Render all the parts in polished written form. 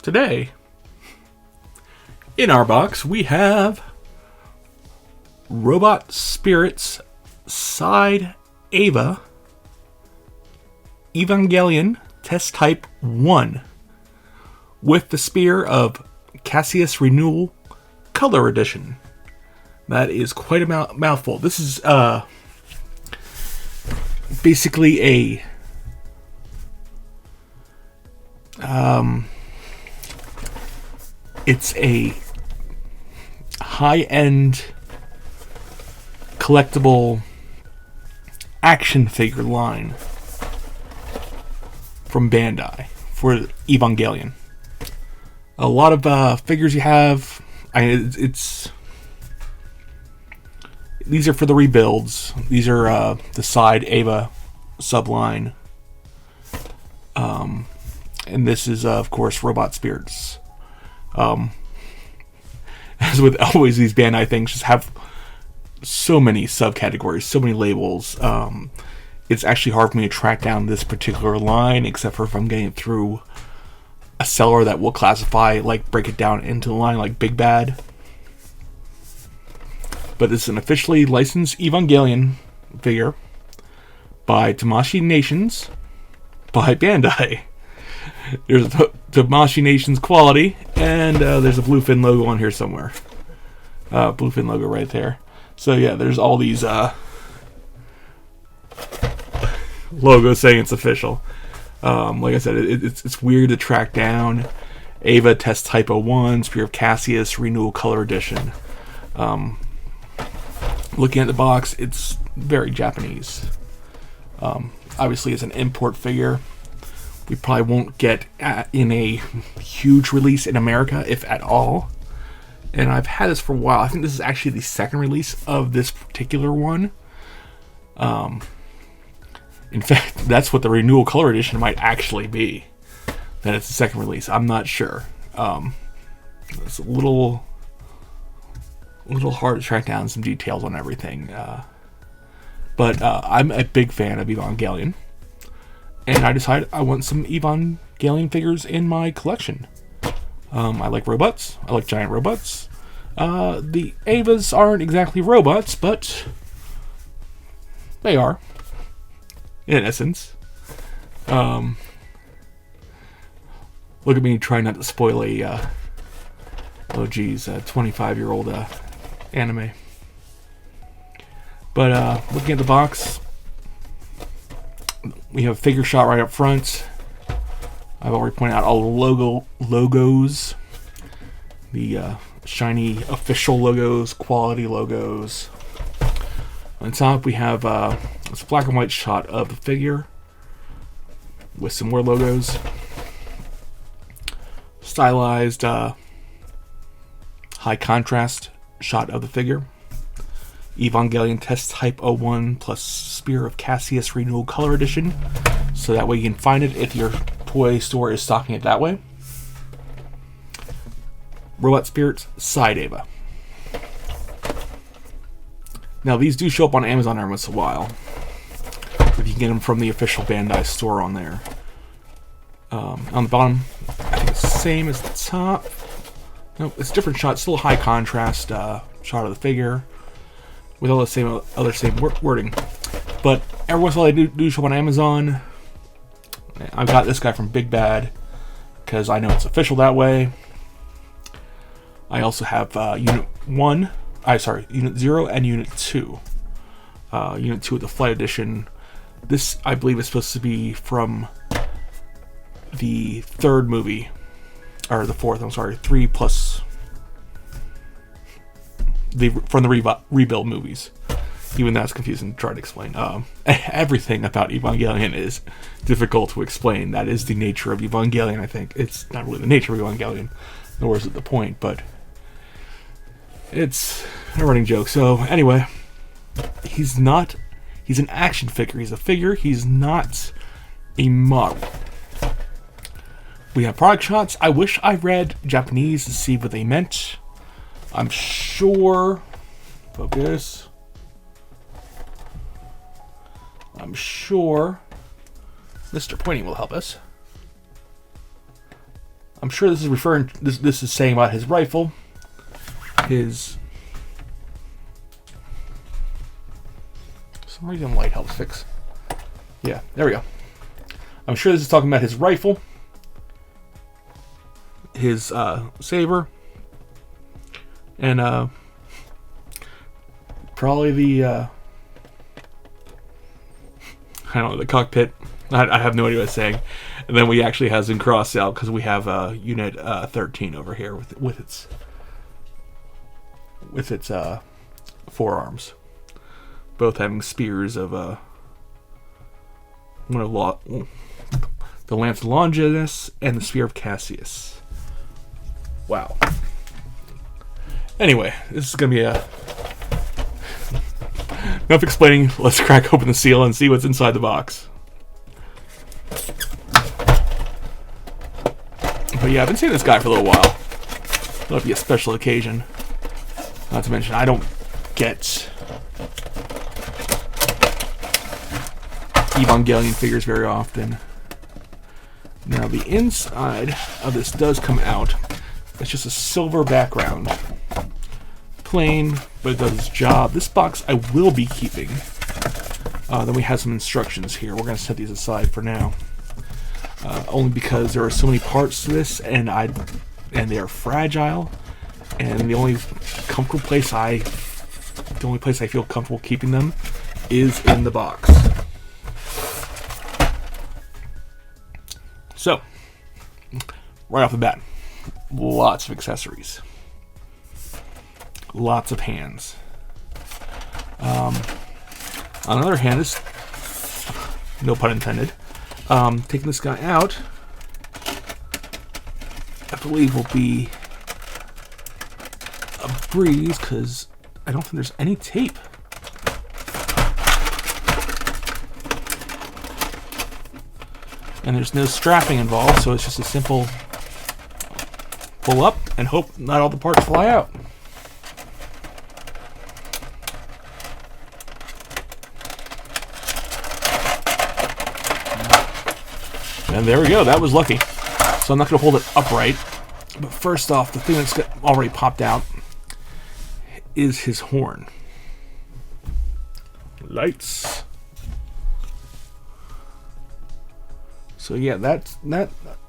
today, in our box, we have Robot Spirits Side Eva Evangelion Test Type 1 with the Spear of CASSIUS Renewal Color Edition. That is quite a mouthful. This is basically it's a high-end collectible action figure line from Bandai for Evangelion. A lot of figures you have. These are for the rebuilds. These are the side Eva subline. And this is, of course, Robot Spirits. As with always, these Bandai things just have so many subcategories, so many labels. It's actually hard for me to track down this particular line, except for if I'm getting through a seller that will classify, break it down into the line, like Big Bad. But it's an officially licensed Evangelion figure by TAMASHI Nations by Bandai. There's the TAMASHI Nations quality, and there's a Bluefin logo on here somewhere. Bluefin logo right there. So yeah, there's all these logos saying it's official. Like I said, it's weird to track down. Eva Test Type 1, Spear of Cassius, Renewal Color Edition. Looking at the box, it's very Japanese. Obviously, it's an import figure. We probably won't get in a huge release in America, if at all. And I've had this for a while. I think this is actually the second release of this particular one. In fact, that's what the Renewal Color Edition might actually be. That it's the second release. I'm not sure. It's a little hard to track down some details on everything. But I'm a big fan of Evangelion. And I decided I want some Evangelion figures in my collection. I like robots. I like giant robots. The Evas aren't exactly robots, but they are, in essence. Look at me trying not to spoil a 25-year-old anime. But looking at the box, we have a figure shot right up front. I've already pointed out all the logos, the shiny official logos, quality logos. On top we have this black and white shot of the figure with some more logos. Stylized high contrast shot of the figure. Evangelion Test Type 01 plus Spear of Cassius Renewal Color Edition. So that way you can find it if your toy store is stocking it that way. Robot Spirits Side Eva. Now these do show up on Amazon every once in a while. But you can get them from the official Bandai store on there. On the bottom, I think it's the same as the top. Nope, it's a different shot. Still a high contrast shot of the figure with all the same wording. But every once in a while they do show up on Amazon. I've got this guy from Big Bad because I know it's official that way. I also have Unit 0 and Unit 2. Unit 2 with the Flight Edition. This, I believe, is supposed to be from the third movie. Or the fourth, I'm sorry. 3 plus... from the rebuild movies. Even that's confusing to try to explain. Everything about Evangelion is difficult to explain. That is the nature of Evangelion, I think. It's not really the nature of Evangelion, nor is it the point, but it's a running joke. So, anyway, he's an action figure. He's a figure. He's not a model. We have product shots. I wish I read Japanese to see what they meant. I'm sure... Focus. I'm sure Mr. Pointy will help us. I'm sure this is referring. This is saying about his rifle, his. For some reason, light helps fix. Yeah, there we go. I'm sure this is talking about his rifle, his saber, and probably the I don't know, the cockpit. I have no idea what it's saying. And then we actually have them crossed out because we have Unit 13 over here with its forearms, both having spears of the Lance Longinus and the Spear of Cassius. Wow. Anyway, this is gonna be enough explaining. Let's crack open the seal and see what's inside the box. But yeah, I've been seeing this guy for a little while. It'll be a special occasion. Not to mention, I don't get Evangelion figures very often. Now, the inside of this does come out. It's just a silver background. Plain, but it does its job. This box I will be keeping. Then we have some instructions here. We're going to set these aside for now. Only because there are so many parts to this, and they are fragile, and the only place I feel comfortable keeping them is in the box. So, right off the bat, lots of accessories, lots of hands. On the other hand, this, no pun intended. Taking this guy out, I believe will be a breeze because I don't think there's any tape. And there's no strapping involved, so it's just a simple pull up and hope not all the parts fly out. And there we go, that was lucky. So I'm not going to hold it upright. But first off, the thing that's already popped out is his horn. Lights. So yeah, that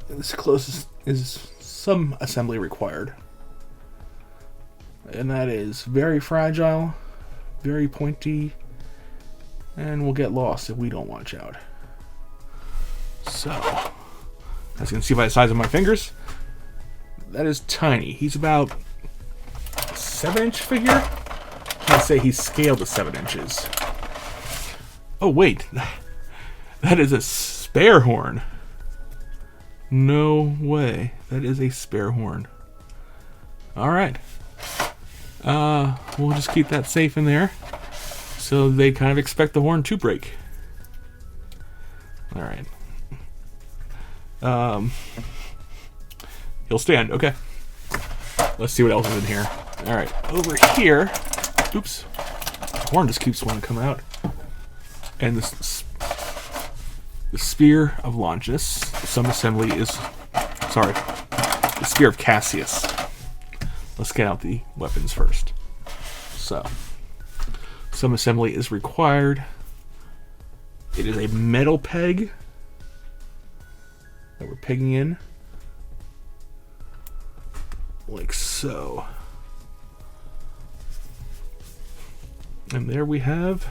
is closest is some assembly required. And that is very fragile, very pointy, and will get lost if we don't watch out. So, as you can see by the size of my fingers, that is tiny. He's about a 7-inch figure. I'd say he's scaled to 7 inches. Oh wait, that is a spare horn. No way, that is a spare horn. All right, we'll just keep that safe in there, so they kind of expect the horn to break. All right. He'll stand. Okay. Let's see what else is in here. All right, over here. Oops. The horn just keeps wanting to come out. And the Spear of Longinus. Some assembly is. Sorry. The Spear of Cassius. Let's get out the weapons first. So, some assembly is required. It is a metal peg that we're pegging in like so. And there we have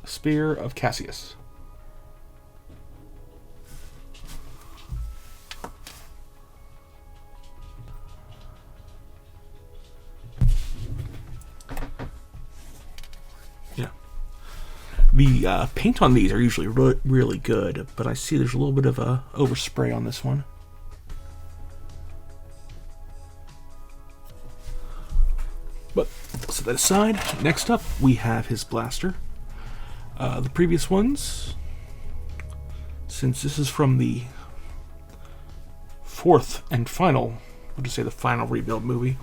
a Spear of Cassius. The paint on these are usually really good, but I see there's a little bit of a overspray on this one. But set that aside. Next up, we have his blaster. The previous ones, since this is from the fourth and final, we'll just say the final rebuild movie,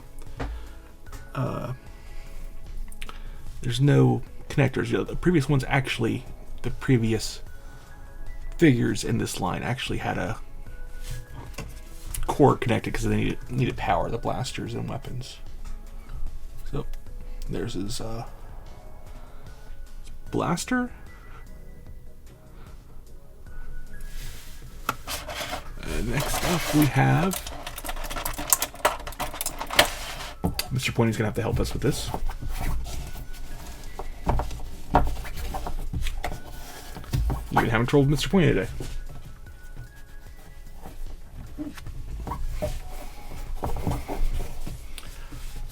there's no connectors. The previous ones actually, the previous figures in this line actually had a cord connected because they needed power, the blasters and weapons. So there's his blaster. And next up we have Mr. Pointy's gonna have to help us with this. You've been having trouble with Mr. Pointy today.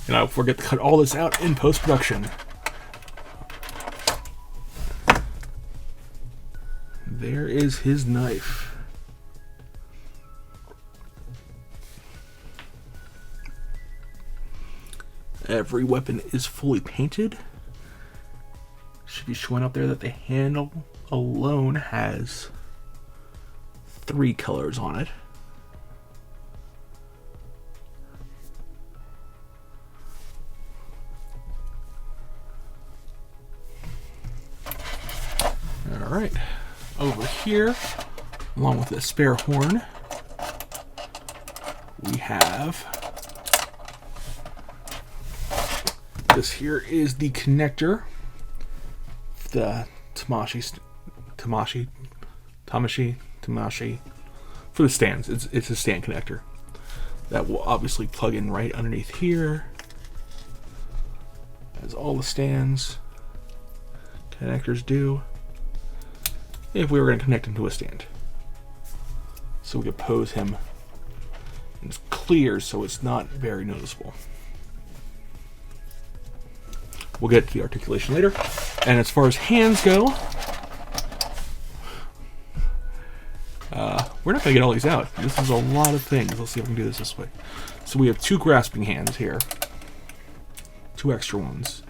And I'll forget to cut all this out in post-production. There is his knife. Every weapon is fully painted. Should be showing up there that the handle alone has 3 colors on it. Alright, over here, along with the spare horn, we have this here is the connector, the Tamashi for the stands. It's a stand connector that will obviously plug in right underneath here, as all the stands connectors do, if we were going to connect him to a stand. So we could pose him, and it's clear so it's not very noticeable. We'll get to the articulation later. And as far as hands go, we're not going to get all these out. This is a lot of things. Let's see if I can do this way. So we have 2 grasping hands here. 2 extra ones.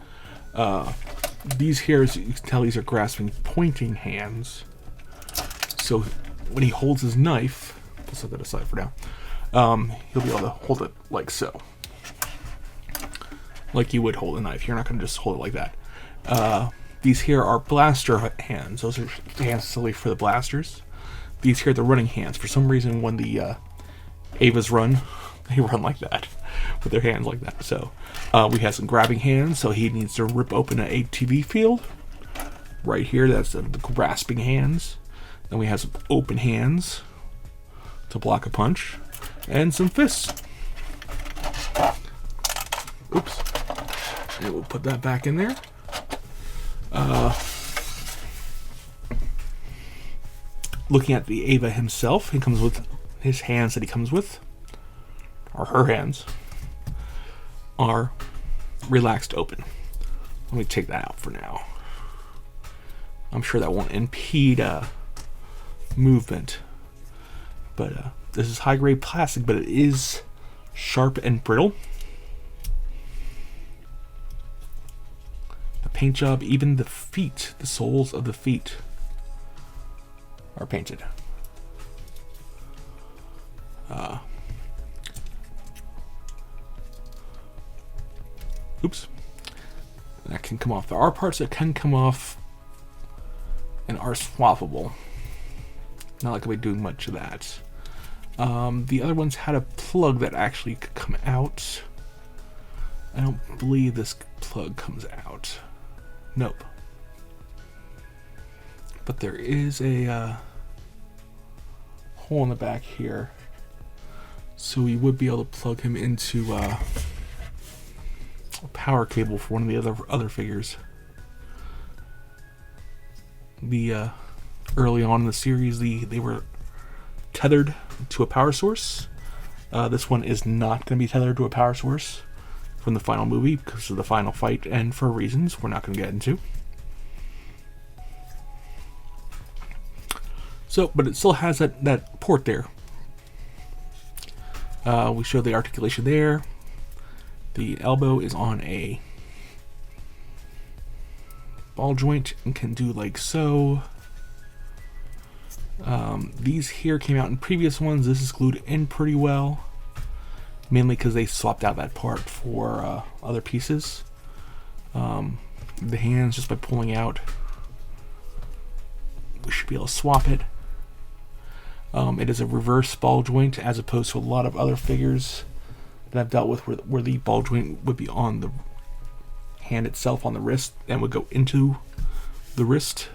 These here, as you can tell, these are grasping, pointing hands. So when he holds his knife, I'll set that aside for now, he'll be able to hold it like so. Like you would hold a knife. You're not going to just hold it like that. These here are blaster hands. Those are hands solely for the blasters. These here are the running hands. For some reason, when the Evas run, they run like that, with their hands like that. So we have some grabbing hands, so he needs to rip open an ATV field. Right here, that's the grasping hands. Then we have some open hands to block a punch, and some fists. Oops. And we'll put that back in there. Looking at the Eva himself, he comes with his hands that he comes with, or her hands, are relaxed open. Let me take that out for now. I'm sure that won't impede movement. But this is high-grade plastic, but it is sharp and brittle. The paint job, even the feet, the soles of the feet are painted. Oops. That can come off. There are parts that can come off and are swappable. Not like I'll be doing much of that. The other ones had a plug that actually could come out. I don't believe this plug comes out. Nope. But there is a hole in the back here, so we would be able to plug him into a power cable for one of the other figures. The early on in the series, they were tethered to a power source. This one is not going to be tethered to a power source from the final movie because of the final fight, and for reasons we're not going to get into. So, but it still has that port there. We show the articulation there. The elbow is on a ball joint and can do like so. These here came out in previous ones. This is glued in pretty well, mainly because they swapped out that part for other pieces. the hands just by pulling out. We should be able to swap it. It is a reverse ball joint as opposed to a lot of other figures that I've dealt with where the ball joint would be on the hand itself on the wrist and would go into the wrist.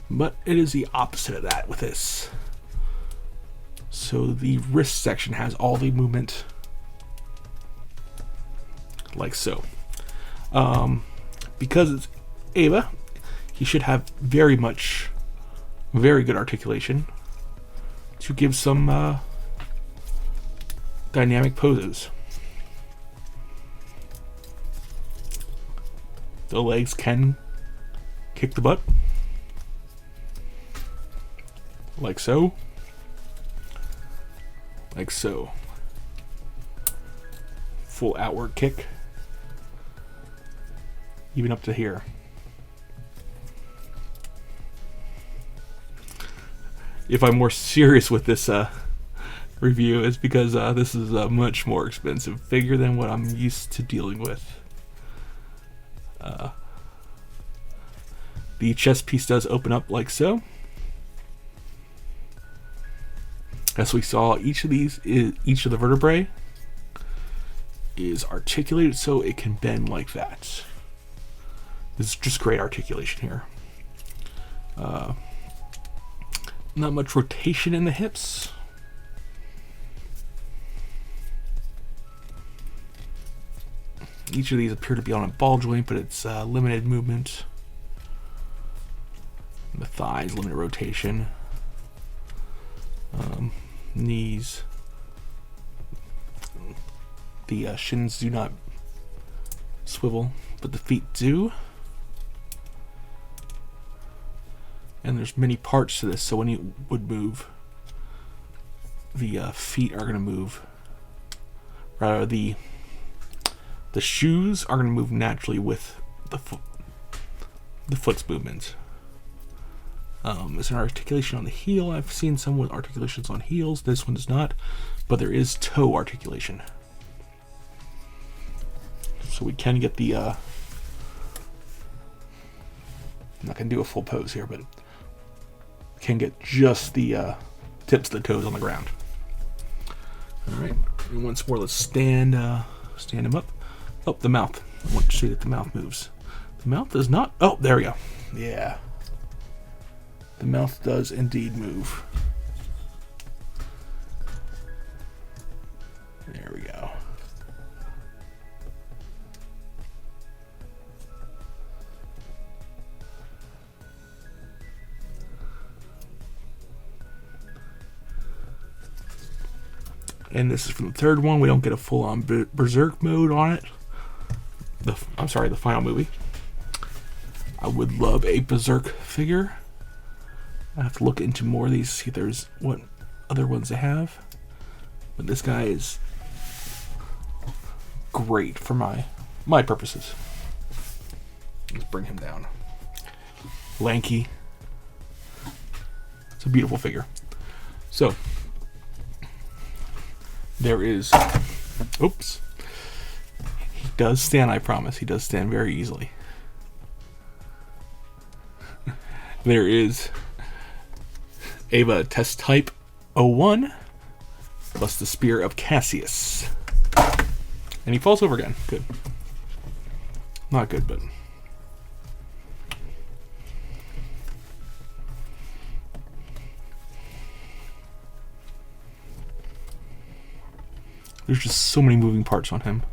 But it is the opposite of that with this. So the wrist section has all the movement like so. Because it's Eva, he should have very good articulation to give some dynamic poses. The legs can kick the butt, like so, like so. Full outward kick, even up to here. If I'm more serious with this review, it's because this is a much more expensive figure than what I'm used to dealing with. The chest piece does open up like so. As we saw, each of the vertebrae is articulated so it can bend like that. This is just great articulation here. Not much rotation in the hips. Each of these appear to be on a ball joint, but it's limited movement. The thighs, limited rotation. Knees. The shins do not swivel, but the feet do. And there's many parts to this, so when you would move, the feet are going to move. Rather, the shoes are going to move naturally with the foot's movement. There's an articulation on the heel. I've seen some with articulations on heels. This one does not, but there is toe articulation. So we can get the... I'm not going to do a full pose here, but can get just the tips of the toes on the ground. All right, and once more, let's stand him up. Oh, the mouth. I want to see that the mouth moves. The mouth does not. Oh, there we go. Yeah. The mouth does indeed move. There we go. And this is from the third one. We don't get a full-on berserk mode on it. The final movie. I would love a berserk figure. I have to look into more of these, see if there's what other ones they have. But this guy is great for my purposes. Let's bring him down. Lanky. It's a beautiful figure. So there is, oops. He does stand, I promise. He does stand very easily. There is Eva Test Type 01 plus the Spear of Cassius. And he falls over again. Good. Not good, but... there's just so many moving parts on him.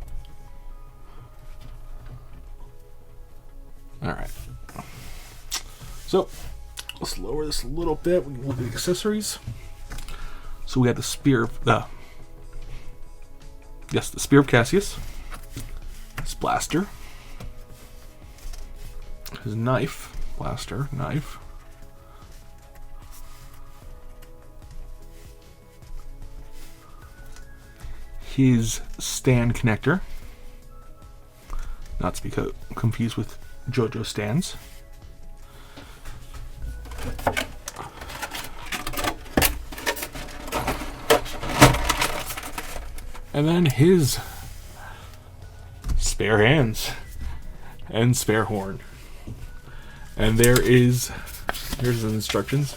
Alright. So, let's lower this a little bit. We can look at the accessories. So we got the Spear of... the Spear of Cassius. His blaster. His knife. Blaster. Knife. His stand connector. Not to be confused with JoJo stands. And then his spare hands. and spare horn. And here's the instructions.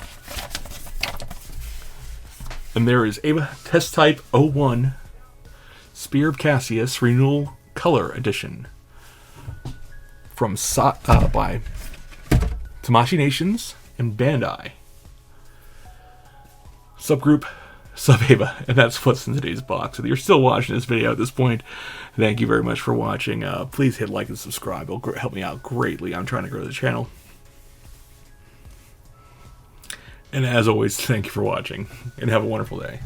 And there is Eva Test Type 01 Spear of Cassius Renewal Color Edition from by Tamashi Nations and Bandai. Subgroup Sub-Eva, and that's what's in today's box. If you're still watching this video at this point, thank you very much for watching. Please hit like and subscribe. It'll help me out greatly. I'm trying to grow the channel. And as always, thank you for watching, and have a wonderful day.